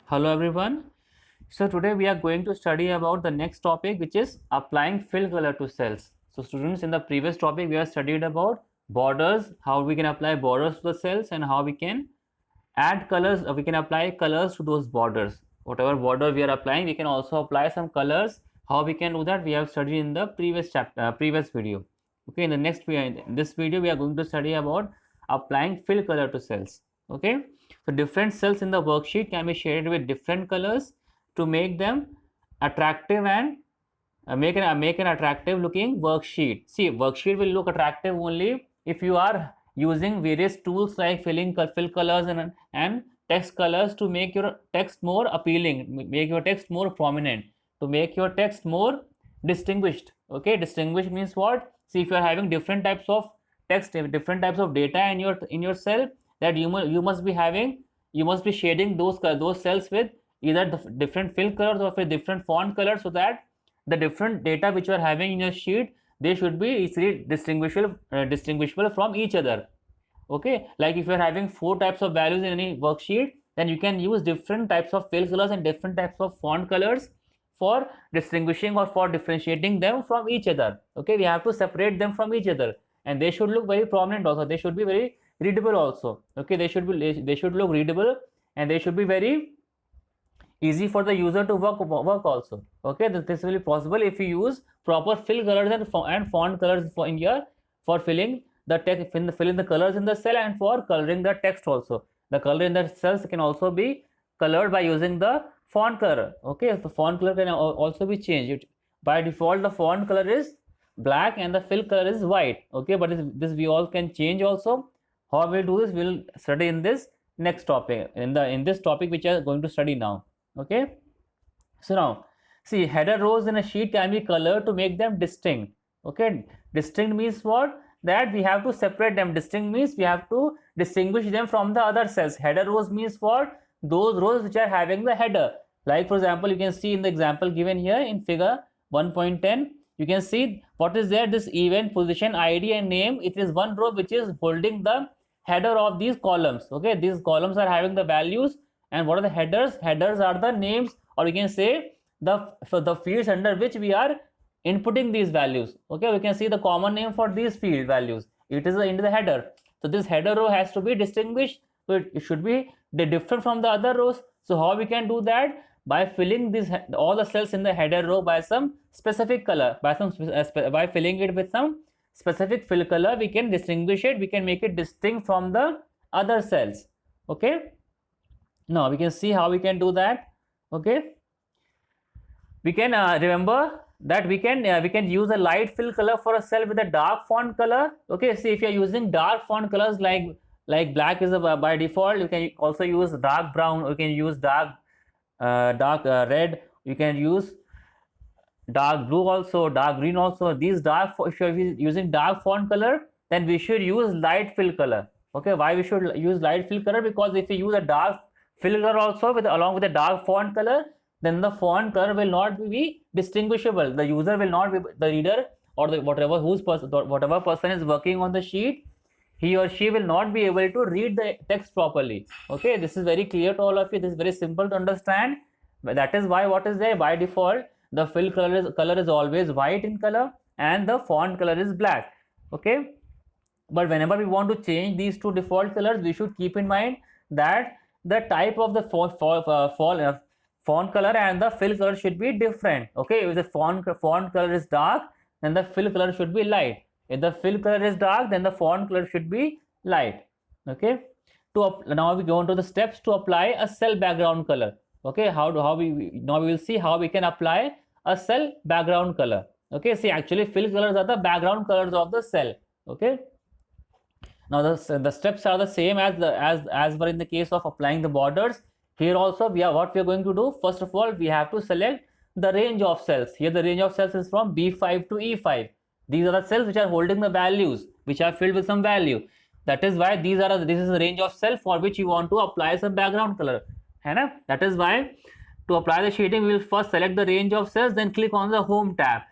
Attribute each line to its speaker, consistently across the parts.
Speaker 1: Hello everyone. So today we are going to study about the next topic, which is applying fill color to cells. So students, in the previous topic we have studied about borders, how we can apply borders to the cells and how we can add colors, we can apply colors to those borders. Whatever border we are applying, we can also apply some colors. How we can do that, we have studied in the previous chapter, previous video. Okay, in this video we are going to study about applying fill color to cells. Okay, so different cells in the worksheet can be shaded with different colors to make them attractive and make an attractive looking worksheet. See, worksheet will look attractive only if you are using various tools like fill colors and text colors to make your text more appealing, make your text more prominent, to make your text more distinguished. Okay, distinguished means what? See, if you are having different types of text, different types of data in your cell, that you must be having, you must be shading those cells with either the different fill colors or with different font colors, so that the different data which you are having in your sheet, they should be easily distinguishable from each other. Okay, like if you are having four types of values in any worksheet, then you can use different types of fill colors and different types of font colors for distinguishing or for differentiating them from each other. Okay, we have to separate them from each other, and they should look very prominent also, they should be very readable also. Okay, they should look readable, and they should be very easy for the user to work also. Okay, this will be possible if you use proper fill colors and font colors for filling the text, filling the colors in the cell, and for coloring the text also. The color in the cells can also be colored by using the font color. Okay, the font color can also be changed. By default the font color is black and the fill color is white. Okay, but this we all can change also. How we'll do this, we'll study in this next topic, in this topic which we are going to study now. Okay, so now see, header rows in a sheet can be colored to make them distinct. Okay, distinct means what? That we have to separate them. Distinct means we have to distinguish them from the other cells. Header rows means what? Those rows which are having the header. Like for example, you can see in the example given here in figure 1.10, you can see what is there, this event, position, id and name. It is one row which is holding the header of these columns. Okay, these columns are having the values, and what are the headers? Headers are the names, or we can say the fields under which we are inputting these values. Okay, we can see the common name for these field values, it is into the header. So this header row has to be distinguished, so it should be different from the other rows. So how we can do that? By filling this all the cells in the header row by some specific color, by filling it with some specific fill color, we can distinguish it, we can make it distinct from the other cells. Okay, now we can see how we can do that. Okay, we can remember that we can use a light fill color for a cell with a dark font color. Okay, see, if you are using dark font colors like black is by default, you can also use dark brown, you can use dark red, you can use dark blue also, dark green also. These dark, if you are using dark font color, then we should use light fill color. Okay, why we should use light fill color? Because if you use a dark fill color also along with a dark font color, then the font color will not be distinguishable. The user will not be, the reader or whatever person is working on the sheet, he or she will not be able to read the text properly. Okay, this is very clear to all of you, this is very simple to understand. That is why what is there by default, the fill color is always white in color and the font color is black. Okay, but whenever we want to change these two default colors, we should keep in mind that the type of the font color and the fill color should be different. Okay, if the font color is dark, then the fill color should be light. If the fill color is dark, then the font color should be light. Okay, now we go on to the steps to apply a cell background color. Okay, now we will see how we can apply a cell background color. Okay, see, actually fill colors are the background colors of the cell. Okay, now the steps are the same as were in the case of applying the borders. Here also what we are going to do, first of all we have to select the range of cells. Here the range of cells is from B5 to E5. These are the cells which are holding the values, which are filled with some value. That is why this is the range of cell for which you want to apply some background color. That is why to apply the shading we will first select the range of cells, then click on the home tab.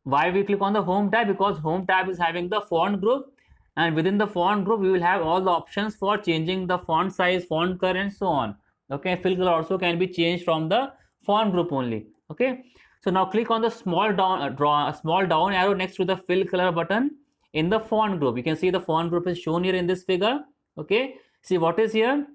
Speaker 1: Why we click on the home tab? Because home tab is having the font group, and within the font group we will have all the options for changing the font size, font color and so on. Okay, fill color also can be changed from the font group only. Okay, so now click on the small down draw a small down arrow next to the fill color button in the font group. You can see the font group is shown here in this figure. Okay, see what is here.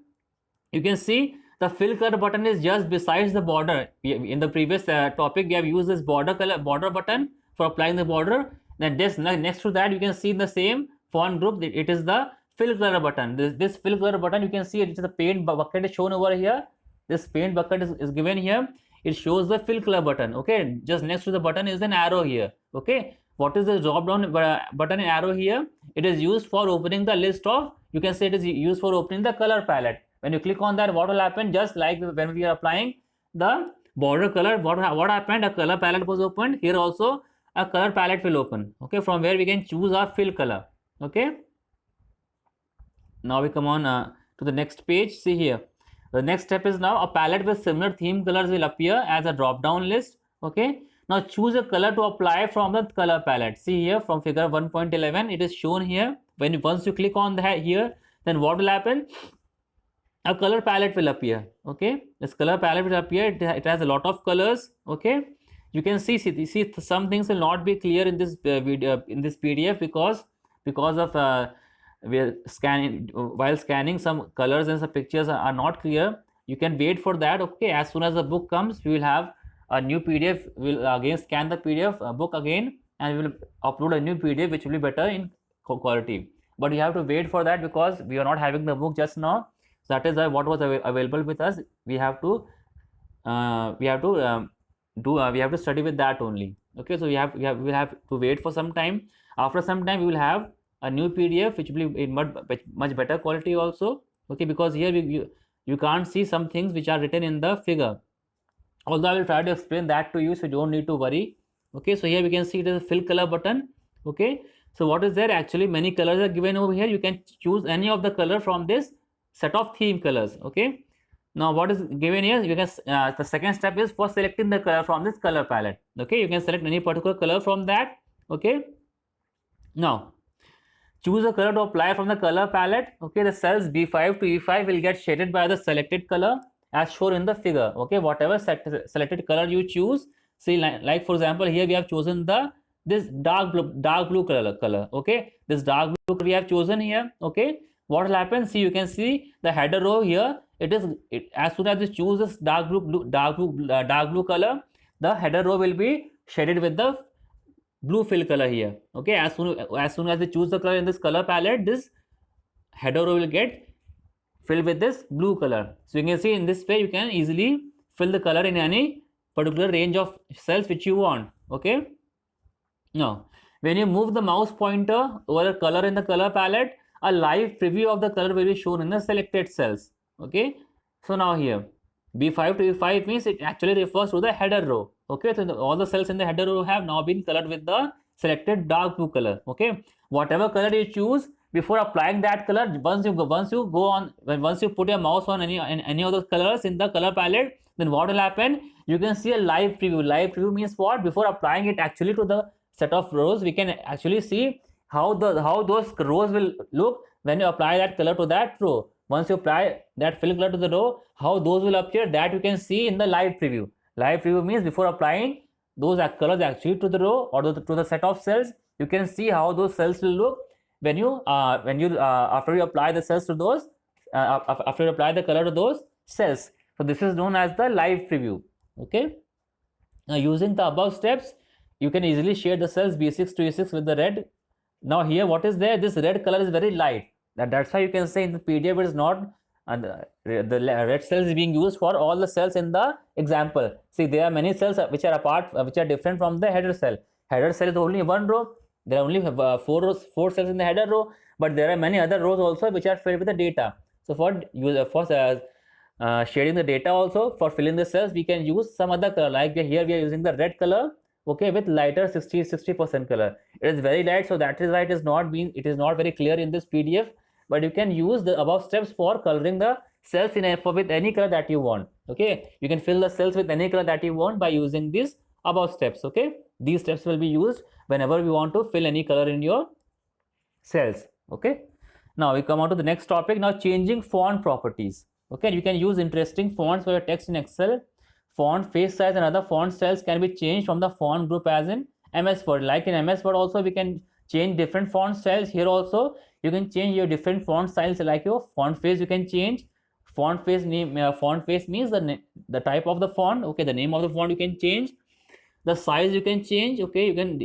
Speaker 1: You can see the fill color button is just besides the border. In the previous topic we have used this border button for applying the border. Then this next to that you can see the same font group, it is the fill color button. This fill color button, you can see it is the paint bucket is shown over here. This paint bucket is given here. It shows the fill color button. Okay, just next to the button is an arrow here. Okay, what is the drop down button and arrow here? It is used for opening the list of, you can say it is used for opening the color palette. When you click on that, what will happen? Just like when we are applying the border color, what happened? A color palette was opened. Here also a color palette will open. Okay, from where we can choose our fill color. Okay, now we come on to the next page. See here, the next step is now a palette with similar theme colors will appear as a drop down list. Okay, now choose a color to apply from the color palette. See here from figure 1.11, it is shown here. Once you click on that here, then what will happen? A color palette will appear. Okay, this color palette will appear. It has a lot of colors. Okay, you can see some things will not be clear in this video, in this PDF, because of we're scanning, while scanning some colors and some pictures are not clear. You can wait for that. Okay, as soon as the book comes, we will have a new PDF. We'll again scan the PDF book again, and we will upload a new PDF which will be better in quality. But you have to wait for that because we are not having the book just now. So that is why what was available with us, we have to study with that only. Okay, so we will have to wait for some time. After some time we will have a new PDF which will be in much better quality also. Okay, because here you can't see some things which are written in the figure, although I will try to explain that to you, so you don't need to worry. Okay, so here we can see it is a fill color button. Okay, so what is there? Actually many colors are given over here. You can choose any of the color from this set of theme colors. Okay, now what is given here, you can the second step is for selecting the color from this color palette. Okay, you can select any particular color from that. Okay, now choose a color to apply from the color palette. Okay, the cells B5 to E5 will get shaded by the selected color as shown in the figure. Okay, whatever selected color you choose, see like for example here we have chosen this dark blue color. Okay, this dark blue we have chosen here. Okay, what will happen? See, you can see the header row here. As soon as you choose this dark blue color, the header row will be shaded with the blue fill color here. Okay, as soon as you choose the color in this color palette, this header row will get filled with this blue color. So you can see in this way you can easily fill the color in any particular range of cells which you want. Okay, now when you move the mouse pointer over a color in the color palette, a live preview of the color will be shown in the selected cells. Okay, so now here B5 to E5 means it actually refers to the header row. Okay, so all the cells in the header row have now been colored with the selected dark blue color. Okay, whatever color you choose, before applying that color, once you put your mouse on any of those colors in the color palette, then what will happen? You can see a live preview. Live preview means what? Before applying it actually to the set of rows, we can actually see how those rows will look when you apply that color to that row. Once you apply that fill color to the row, how those will appear, that you can see in the live preview. Live preview means before applying those colors actually to the row or to the set of cells, you can see how those cells will look when you after you apply the cells to those after you apply the color to those cells. So this is known as the live preview. Okay, now using the above steps, you can easily shade the cells B6 to E6 with the red. Now here what is there? This red color is very light. That's why you can say in the PDF it is not the red cells is being used for all the cells in the example. See, there are many cells which are different from the header cell. Header cell is only one row. There are only four cells in the header row, but there are many other rows also which are filled with the data. So for shading the data also, for filling the cells, we can use some other color. Like here we are using the red color. Okay, with lighter 60% color. It is very light, so that is why it is not very clear in this PDF. But you can use the above steps for coloring the cells with any color that you want. Okay, you can fill the cells with any color that you want by using these above steps. Okay, these steps will be used whenever we want to fill any color in your cells. Okay, now we come on to the next topic. Now changing font properties. Okay, you can use interesting fonts for your text in Excel. Font face size and other font styles can be changed from the font group as in MS Word. Like in MS Word also we can change different font styles. Here also you can change your different font styles, like your font face you can change. Font face name, font face means the type of the font. Okay, the name of the font you can change. The size you can change. Okay, you can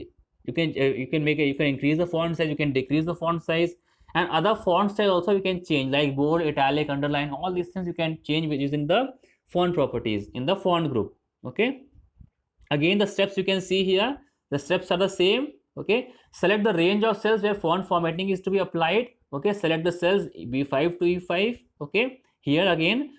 Speaker 1: make it, you can increase the font size, you can decrease the font size, and other font style also you can change, like bold, italic, underline, all these things you can change with using the font properties in the font group. Okay, again the steps you can see here, the steps are the same. Okay, select the range of cells where font formatting is to be applied. Okay, select the cells B5 to E5. Okay, here again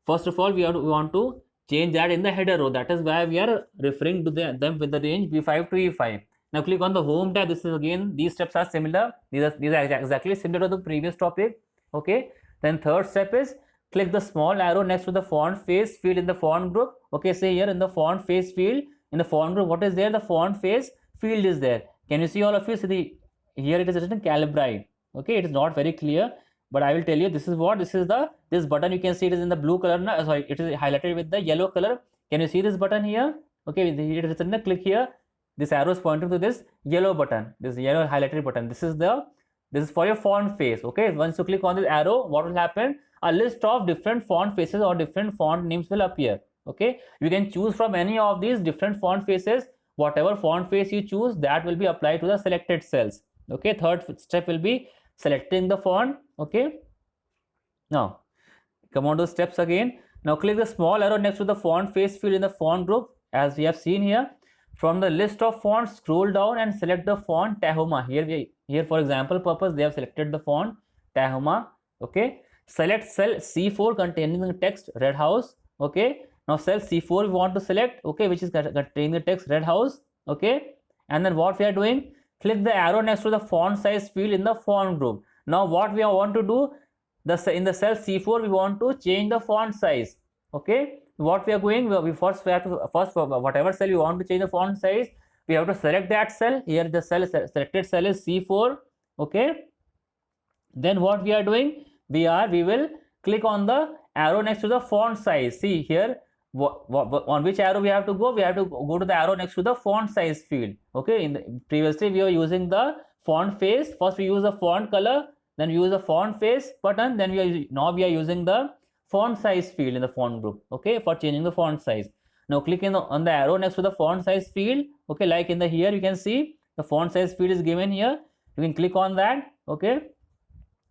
Speaker 1: first of all we want to change that in the header row. That is why we are referring to them with the range B5 to E5. Now click on the home tab. This is again, these steps are similar. These are exactly similar to the previous topic. Okay, then third step is click the small arrow next to the font face field in the font group. Okay, say here in the font face field in the font group, what is there? The font face field is there. Can you see, all of you? See the, here it is written Calibrite. Okay, it is not very clear, but I will tell you, this is what, this is the, this button you can see it is in the blue color. Sorry, it is highlighted with the yellow color. Can you see this button here? Okay, it is written, click here. This arrow is pointing to this yellow button, this yellow highlighted button. This is for your font face. Okay, once you click on this arrow, what will happen? A list of different font faces or different font names will appear. Okay, you can choose from any of these different font faces. Whatever font face you choose, that will be applied to the selected cells. Okay, third step will be selecting the font. Okay, now come on to steps again. Now click the small arrow next to the font face field in the font group, as we have seen here. From the list of fonts, scroll down and select the font Tahoma. Here for example purpose, they have selected the font Tahoma. Okay, select cell C4 containing the text Red House. Okay, now cell C4 we want to select. Okay, which is containing the text Red House. Okay, and then what we are doing, click the arrow next to the font size field in the font group. Now what we want to do, in the cell C4 we want to change the font size. Okay, what we are going, we have to for whatever cell you want to change the font size, we have to select that cell. Here the selected cell is C4. Okay, then what we are doing, we will click on the arrow next to the font size. See here, on which arrow we have to go? We have to go to the arrow next to the font size field. Okay, previously we were using the font face. First we use the font color, then we use the font face button, then now we are using the font size field in the font group. Okay, for changing the font size. Now click on the arrow next to the font size field. Okay, like in the here you can see the font size field is given here. You can click on that. Okay,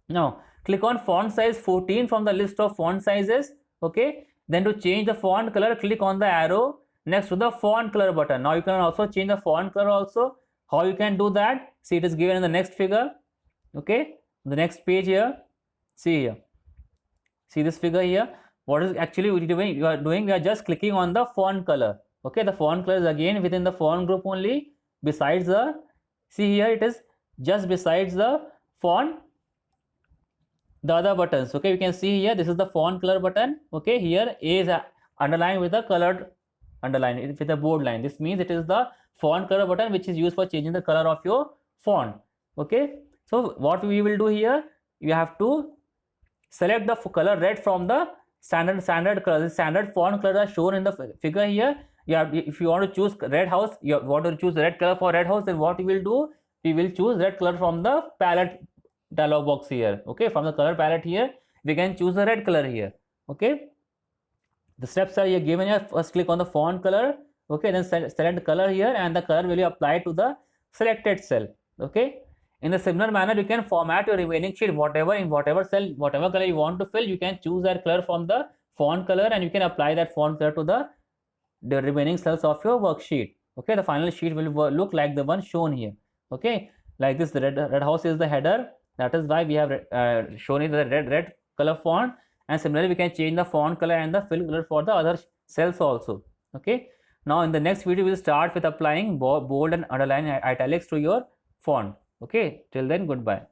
Speaker 1: now click on font size 14 from the list of font sizes. Okay, then to change the font color, click on the arrow next to the font color button. Now you can also change the font color also. How you can do that? See, it is given in the next figure. Okay, the next page here. See here. See this figure here. What is actually you are doing? We are just clicking on the font color. Okay, the font color is again within the font group only. Besides the, see here, it is just besides the font, the other buttons. Okay, you can see here, this is the font color button. Okay, here A is underlined with a colored underline with a bold line. This means it is the font color button which is used for changing the color of your font. Okay, so what we will do here, you have to select the color red from the standard color. The standard font colors are shown in the figure here. If you want to choose Red House, you want to choose red color for Red House, then what we will do, we will choose red color from the palette dialog box here. Okay, from the color palette here we can choose the red color here. Okay, the steps are here given here. First click on the font color. Okay, then select color here, and the color will be applied to the selected cell. Okay, in a similar manner you can format your remaining sheet, in whatever cell, whatever color you want to fill, you can choose that color from the font color and you can apply that font color to the remaining cells of your worksheet. Okay, the final sheet will look like the one shown here. Okay, like this, the red house is the header. That is why we have shown it the red color font, and similarly we can change the font color and the fill color for the other cells also. Okay, now in the next video we will start with applying bold and underline italics to your font. Okay, till then, goodbye.